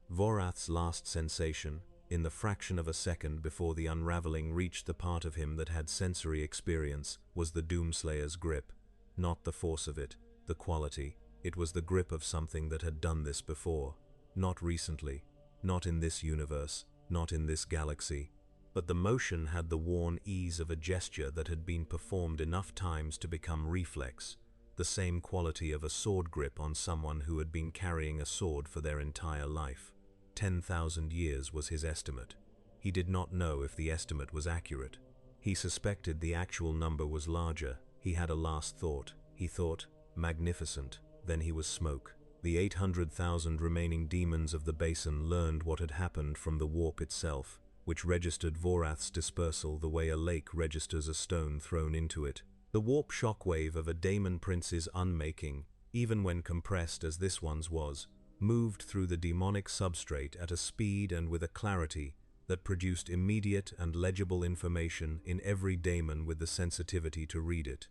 Vorath's last sensation, in the fraction of a second before the unraveling reached the part of him that had sensory experience, was the Doomslayer's grip. Not the force of it, the quality. It was the grip of something that had done this before. Not recently, not in this universe, not in this galaxy. But the motion had the worn ease of a gesture that had been performed enough times to become reflex, the same quality of a sword grip on someone who had been carrying a sword for their entire life. 10,000 years was his estimate. He did not know if the estimate was accurate. He suspected the actual number was larger. He had a last thought. He thought, magnificent. Then he was smoke. The 800,000 remaining demons of the basin learned what had happened from the warp itself, which registered Vorath's dispersal the way a lake registers a stone thrown into it. The warp shockwave of a daemon prince's unmaking, even when compressed as this one's was, moved through the demonic substrate at a speed and with a clarity that produced immediate and legible information in every daemon with the sensitivity to read it.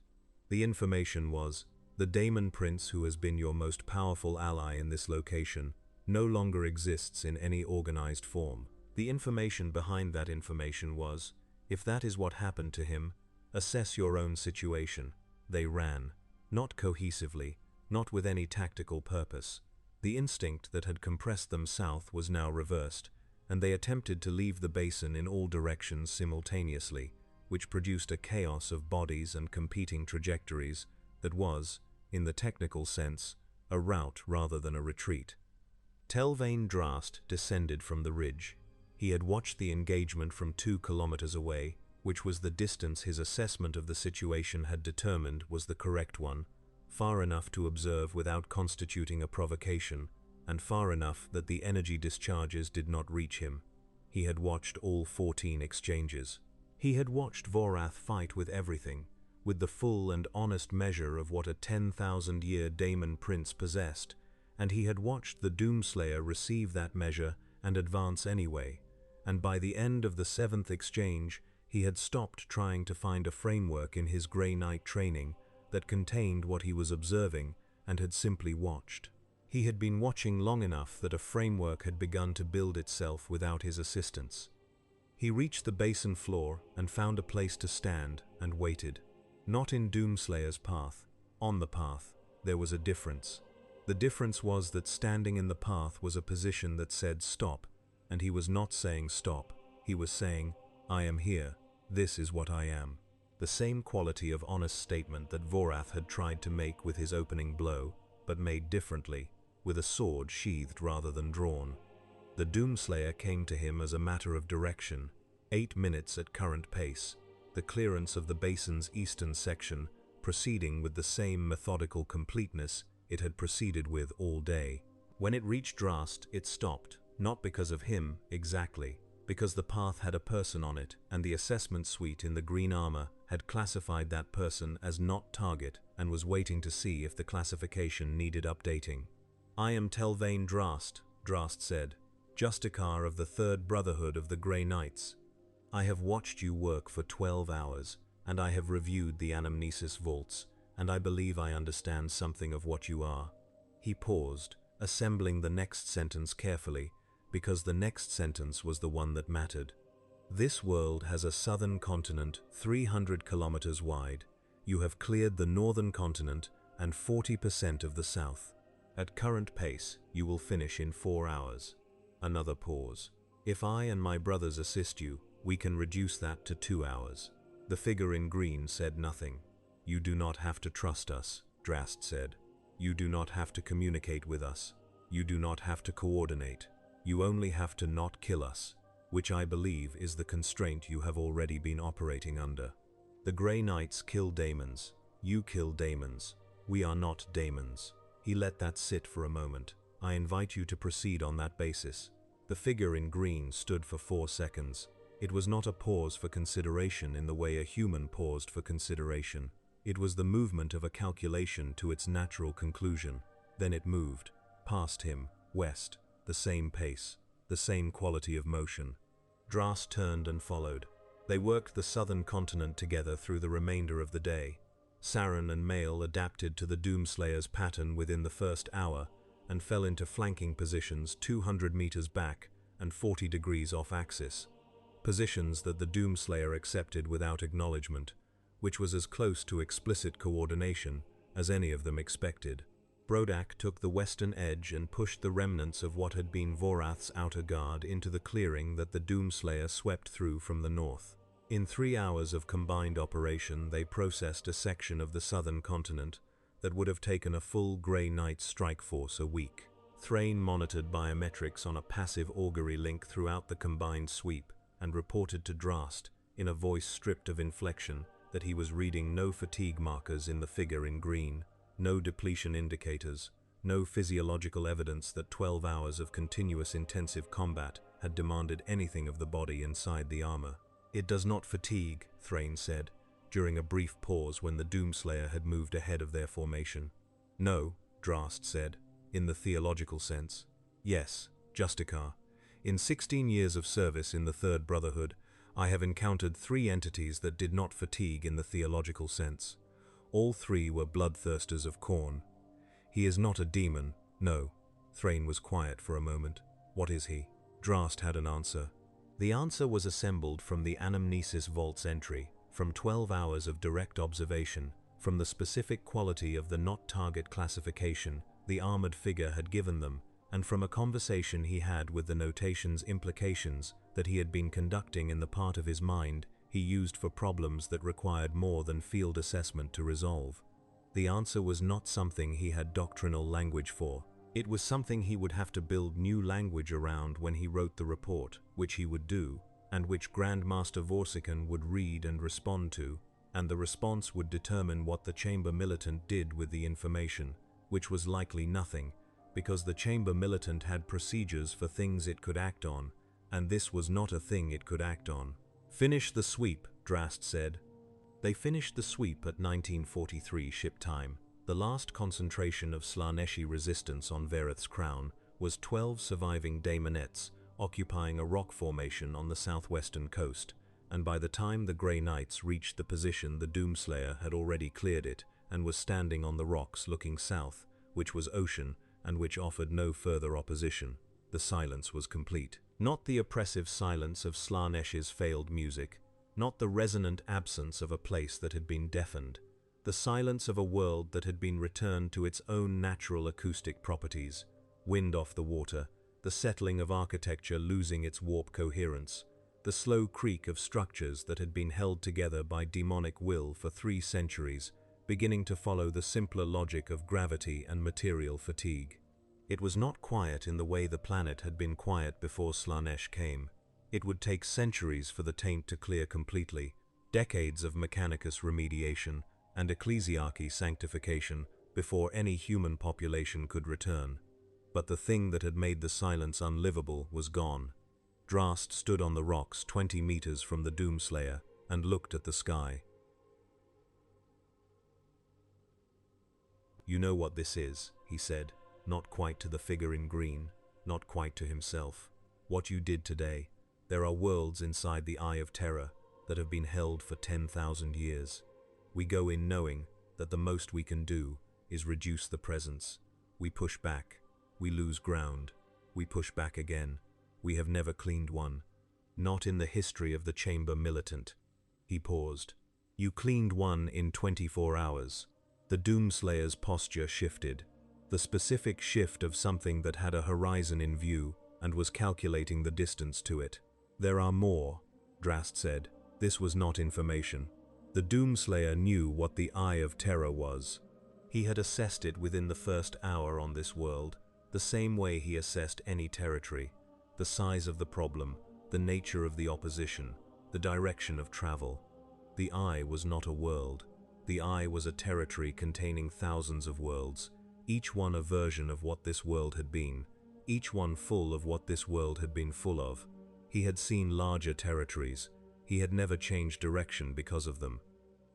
The information was, the daemon prince who has been your most powerful ally in this location no longer exists in any organized form. The information behind that information was, if that is what happened to him, assess your own situation. They ran, not cohesively, not with any tactical purpose. The instinct that had compressed them south was now reversed, and they attempted to leave the basin in all directions simultaneously, which produced a chaos of bodies and competing trajectories that was, in the technical sense, a rout rather than a retreat. Telvain Drast descended from the ridge. He had watched the engagement from 2 kilometers away, which was the distance his assessment of the situation had determined was the correct one, far enough to observe without constituting a provocation, and far enough that the energy discharges did not reach him. He had watched all 14 exchanges. He had watched Vorath fight with everything, with the full and honest measure of what a 10,000-year Daemon Prince possessed, and he had watched the Doomslayer receive that measure and advance anyway, and by the end of the 7th exchange, he had stopped trying to find a framework in his Grey Knight training that contained what he was observing and had simply watched. He had been watching long enough that a framework had begun to build itself without his assistance. He reached the basin floor and found a place to stand and waited. Not in Doomslayer's path. On the path, there was a difference. The difference was that standing in the path was a position that said stop, and he was not saying stop. He was saying, I am here. This is what I am. The same quality of honest statement that Vorath had tried to make with his opening blow, but made differently, with a sword sheathed rather than drawn. The Doomslayer came to him as a matter of direction, 8 minutes at current pace, the clearance of the basin's eastern section proceeding with the same methodical completeness it had proceeded with all day. When it reached Drast, it stopped, not because of him exactly, because the path had a person on it, and the assessment suite in the green armor had classified that person as not target and was waiting to see if the classification needed updating. I am Telvain Drast, Drast said, Justicar of the Third Brotherhood of the Grey Knights. I have watched you work for 12 hours, and I have reviewed the anamnesis vaults, and I believe I understand something of what you are. He paused, assembling the next sentence carefully, because the next sentence was the one that mattered. This world has a southern continent 300 kilometers wide. You have cleared the northern continent and 40% of the south. At current pace, you will finish in 4 hours. Another pause. If I and my brothers assist you, we can reduce that to 2 hours. The figure in green said nothing. You do not have to trust us, Drast said. You do not have to communicate with us. You do not have to coordinate. You only have to not kill us, which I believe is the constraint you have already been operating under. The Grey Knights kill daemons. You kill daemons. We are not daemons. He let that sit for a moment. I invite you to proceed on that basis. The figure in green stood for 4 seconds. It was not a pause for consideration in the way a human paused for consideration. It was the movement of a calculation to its natural conclusion. Then it moved, past him, west, the same pace, the same quality of motion. Drast turned and followed. They worked the southern continent together through the remainder of the day. Saren and Mael adapted to the Doomslayer's pattern within the first hour and fell into flanking positions 200 meters back and 40 degrees off axis. Positions that the Doomslayer accepted without acknowledgement, which was as close to explicit coordination as any of them expected. Brodak took the western edge and pushed the remnants of what had been Vorath's outer guard into the clearing that the Doomslayer swept through from the north. In 3 hours of combined operation, they processed a section of the southern continent that would have taken a full Grey Knight strike force a week. Thrain monitored biometrics on a passive augury link throughout the combined sweep and reported to Drast, in a voice stripped of inflection, that he was reading no fatigue markers in the figure in green, no depletion indicators, no physiological evidence that 12 hours of continuous intensive combat had demanded anything of the body inside the armor. It does not fatigue, Thrain said, during a brief pause when the Doomslayer had moved ahead of their formation. No, Drast said, in the theological sense. Yes, Justicar. In 16 years of service in the Third Brotherhood, I have encountered 3 entities that did not fatigue in the theological sense. All 3 were bloodthirsters of Khorne. He is not a demon, no. Thrain was quiet for a moment. What is he? Drast had an answer. The answer was assembled from the anamnesis vault's entry, from 12 hours of direct observation, from the specific quality of the not-target classification the armored figure had given them, and from a conversation he had with the notation's implications that he had been conducting in the part of his mind he used for problems that required more than field assessment to resolve. The answer was not something he had doctrinal language for. It was something he would have to build new language around when he wrote the report, which he would do, and which Grandmaster Vorsican would read and respond to, and the response would determine what the Chamber Militant did with the information, which was likely nothing, because the Chamber Militant had procedures for things it could act on, and this was not a thing it could act on. "Finish the sweep," Drast said. They finished the sweep at 1943 ship time. The last concentration of Slaneshi resistance on Verith's crown was 12 surviving daemonettes occupying a rock formation on the southwestern coast, and by the time the Grey Knights reached the position, the Doomslayer had already cleared it and was standing on the rocks looking south, which was ocean and which offered no further opposition. The silence was complete. Not the oppressive silence of Slanesh's failed music, not the resonant absence of a place that had been deafened, the silence of a world that had been returned to its own natural acoustic properties, wind off the water, the settling of architecture losing its warp coherence, the slow creak of structures that had been held together by demonic will for 3 centuries, beginning to follow the simpler logic of gravity and material fatigue. It was not quiet in the way the planet had been quiet before Slanesh came. It would take centuries for the taint to clear completely, decades of Mechanicus remediation and ecclesiarchy sanctification before any human population could return. But the thing that had made the silence unlivable was gone. Drast stood on the rocks 20 meters from the Doomslayer and looked at the sky. "You know what this is," he said, not quite to the figure in green, not quite to himself. "What you did today. There are worlds inside the Eye of Terror that have been held for 10,000 years. We go in knowing that the most we can do is reduce the presence. We push back. We lose ground. We push back again. We have never cleaned one. Not in the history of the Chamber Militant." He paused. "You cleaned one in 24 hours. The Doomslayer's posture shifted. The specific shift of something that had a horizon in view and was calculating the distance to it. "There are more," Drast said. This was not information. The Doomslayer knew what the Eye of Terror was. He had assessed it within the first hour on this world, the same way he assessed any territory. The size of the problem, the nature of the opposition, the direction of travel. The Eye was not a world. The Eye was a territory containing thousands of worlds, each one a version of what this world had been, each one full of what this world had been full of. He had seen larger territories. He had never changed direction because of them.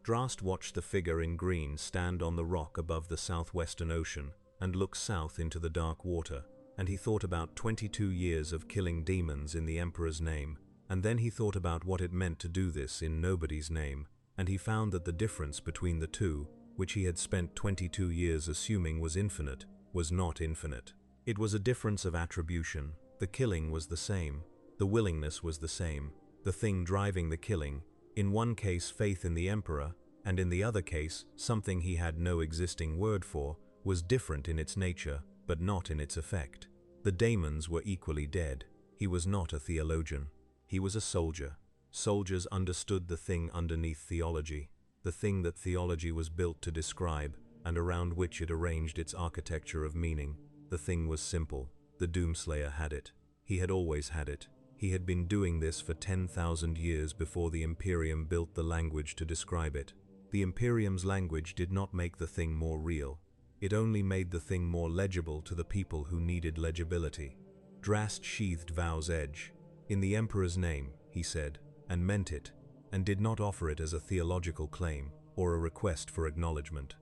Drast watched the figure in green stand on the rock above the southwestern ocean and look south into the dark water, and he thought about 22 years of killing demons in the Emperor's name, and then he thought about what it meant to do this in nobody's name, and he found that the difference between the two, which he had spent 22 years assuming was infinite, was not infinite. It was a difference of attribution. The killing was the same. The willingness was the same. The thing driving the killing, in one case faith in the Emperor, and in the other case something he had no existing word for, was different in its nature, but not in its effect. The daemons were equally dead. He was not a theologian. He was a soldier. Soldiers understood the thing underneath theology, the thing that theology was built to describe, and around which it arranged its architecture of meaning. The thing was simple. The Doomslayer had it. He had always had it. He had been doing this for 10,000 years before the Imperium built the language to describe it. The Imperium's language did not make the thing more real. It only made the thing more legible to the people who needed legibility. Drast sheathed Vow's edge. "In the Emperor's name," he said, and meant it, and did not offer it as a theological claim or a request for acknowledgement.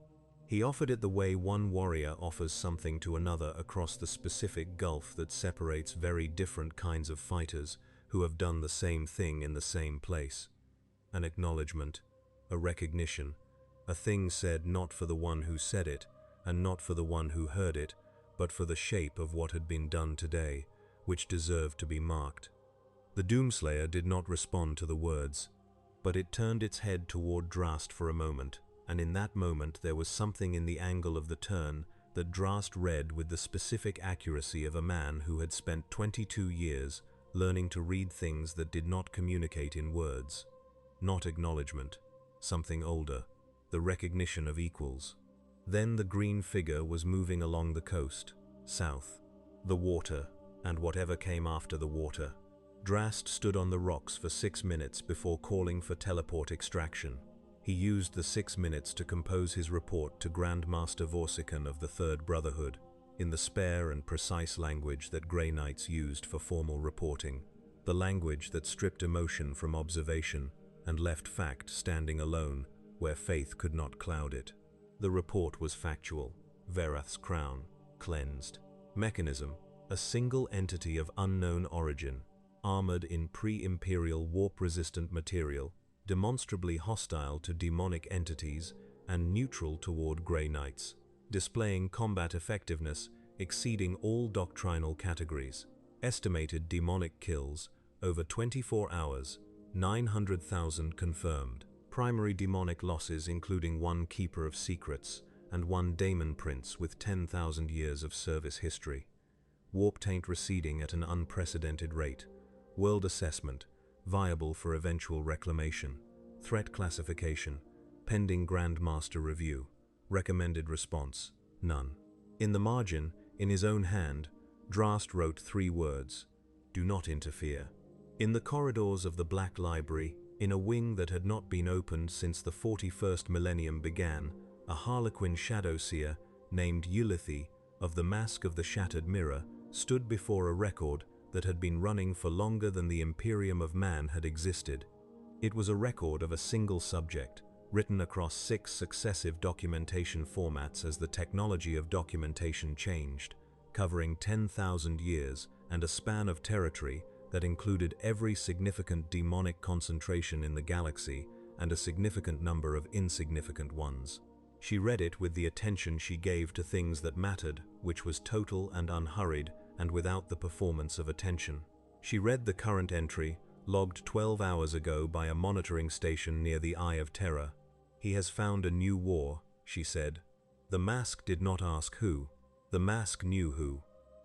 He offered it the way one warrior offers something to another across the specific gulf that separates very different kinds of fighters who have done the same thing in the same place. An acknowledgement, a recognition, a thing said not for the one who said it, and not for the one who heard it, but for the shape of what had been done today, which deserved to be marked. The Doomslayer did not respond to the words, but it turned its head toward Drast for a moment, and in that moment there was something in the angle of the turn that Drast read with the specific accuracy of a man who had spent 22 years learning to read things that did not communicate in words. Not acknowledgement, something older, the recognition of equals. Then the green figure was moving along the coast, south, the water, and whatever came after the water. Drast stood on the rocks for 6 minutes before calling for teleport extraction. He used the 6 minutes to compose his report to Grand Master Vorsikan of the Third Brotherhood. in the spare and precise language that Grey Knights used for formal reporting, the language that stripped emotion from observation and left fact standing alone where faith could not cloud it. The report was factual. Verath's crown, cleansed. Mechanism, a single entity of unknown origin, armored in pre-imperial warp-resistant material, demonstrably hostile to demonic entities and neutral toward Grey Knights, displaying combat effectiveness exceeding all doctrinal categories. Estimated demonic kills, over 24 hours, 900,000 confirmed. Primary demonic losses including one Keeper of Secrets and one Daemon Prince with 10,000 years of service history. Warp taint receding at an unprecedented rate. World assessment, viable for eventual reclamation. Threat classification, pending Grand Master review. Recommended response, none. In the margin, in his own hand, Drast wrote 3 words: do not interfere. In the corridors of the Black Library, in a wing that had not been opened since the 41st millennium began, a Harlequin Shadowseer named Ulithi of the Mask of the Shattered Mirror stood before a record that had been running for longer than the Imperium of Man had existed. It was a record of a single subject, written across 6 successive documentation formats as the technology of documentation changed, covering 10,000 years and a span of territory that included every significant demonic concentration in the galaxy and a significant number of insignificant ones. She read it with the attention she gave to things that mattered, which was total and unhurried and without the performance of attention. She read the current entry, logged 12 hours ago by a monitoring station near the Eye of Terror. He has found a new war, she said. The mask did not ask who. The mask knew who.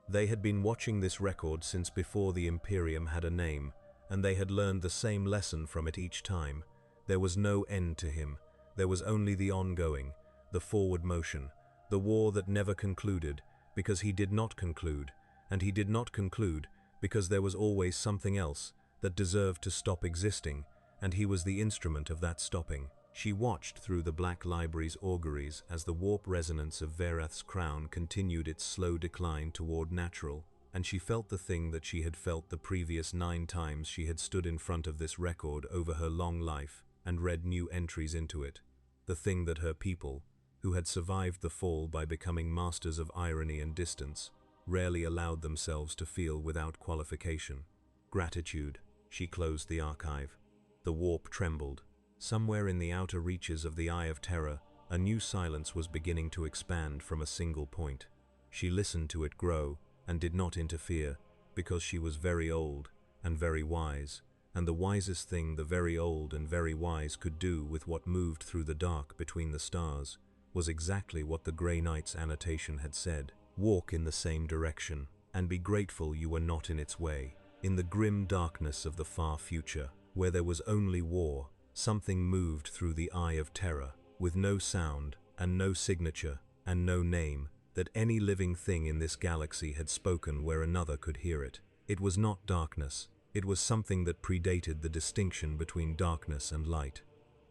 They had been watching this record since before the Imperium had a name, and they had learned the same lesson from it each time. There was no end to him. There was only the ongoing, the forward motion, the war that never concluded, because he did not conclude, and he did not conclude because there was always something else that deserved to stop existing, and he was the instrument of that stopping. She watched through the Black Library's auguries as the warp resonance of Verath's crown continued its slow decline toward natural, and she felt the thing that she had felt the previous 9 times she had stood in front of this record over her long life and read new entries into it. The thing that her people, who had survived the fall by becoming masters of irony and distance, rarely allowed themselves to feel without qualification. Gratitude. She closed the archive. The warp trembled. Somewhere in the outer reaches of the Eye of Terror, a new silence was beginning to expand from a single point. She listened to it grow and did not interfere, because she was very old and very wise, and the wisest thing the very old and very wise could do with what moved through the dark between the stars was exactly what the Grey Knight's annotation had said. Walk in the same direction, and be grateful you were not in its way. In the grim darkness of the far future, where there was only war, something moved through the Eye of Terror, with no sound and no signature and no name that any living thing in this galaxy had spoken where another could hear it. It was not darkness. It was something that predated the distinction between darkness and light.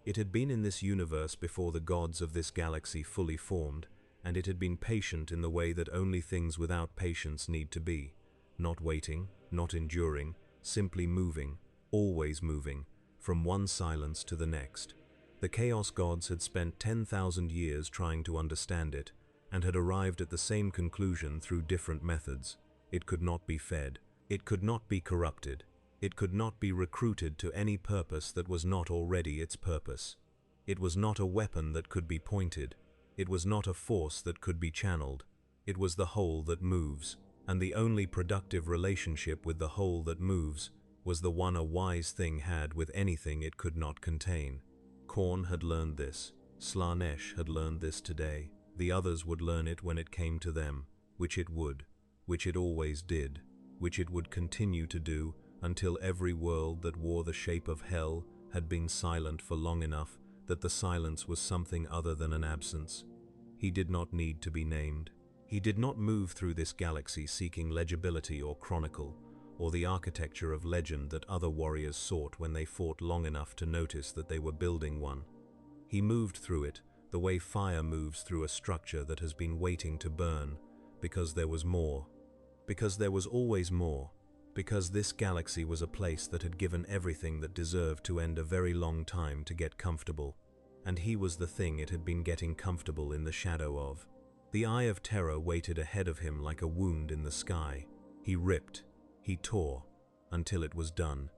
It had been in this universe before the gods of this galaxy fully formed, and it had been patient in the way that only things without patience need to be. Not waiting, not enduring, simply moving, always moving, from one silence to the next. The Chaos Gods had spent 10,000 years trying to understand it, and had arrived at the same conclusion through different methods. It could not be fed. It could not be corrupted. It could not be recruited to any purpose that was not already its purpose. It was not a weapon that could be pointed. It was not a force that could be channeled. It was the whole that moves, and the only productive relationship with the whole that moves was the one a wise thing had with anything it could not contain. Khorne had learned this. Slaanesh had learned this today. The others would learn it when it came to them, which it would, which it always did, which it would continue to do until every world that wore the shape of hell had been silent for long enough that the silence was something other than an absence. He did not need to be named. He did not move through this galaxy seeking legibility or chronicle, or the architecture of legend that other warriors sought when they fought long enough to notice that they were building one. He moved through it the way fire moves through a structure that has been waiting to burn, because there was more. Because there was always more. Because this galaxy was a place that had given everything that deserved to end a very long time to get comfortable. And he was the thing it had been getting comfortable in the shadow of. The eye of terror waited ahead of him like a wound in the sky. He ripped, he tore, until it was done.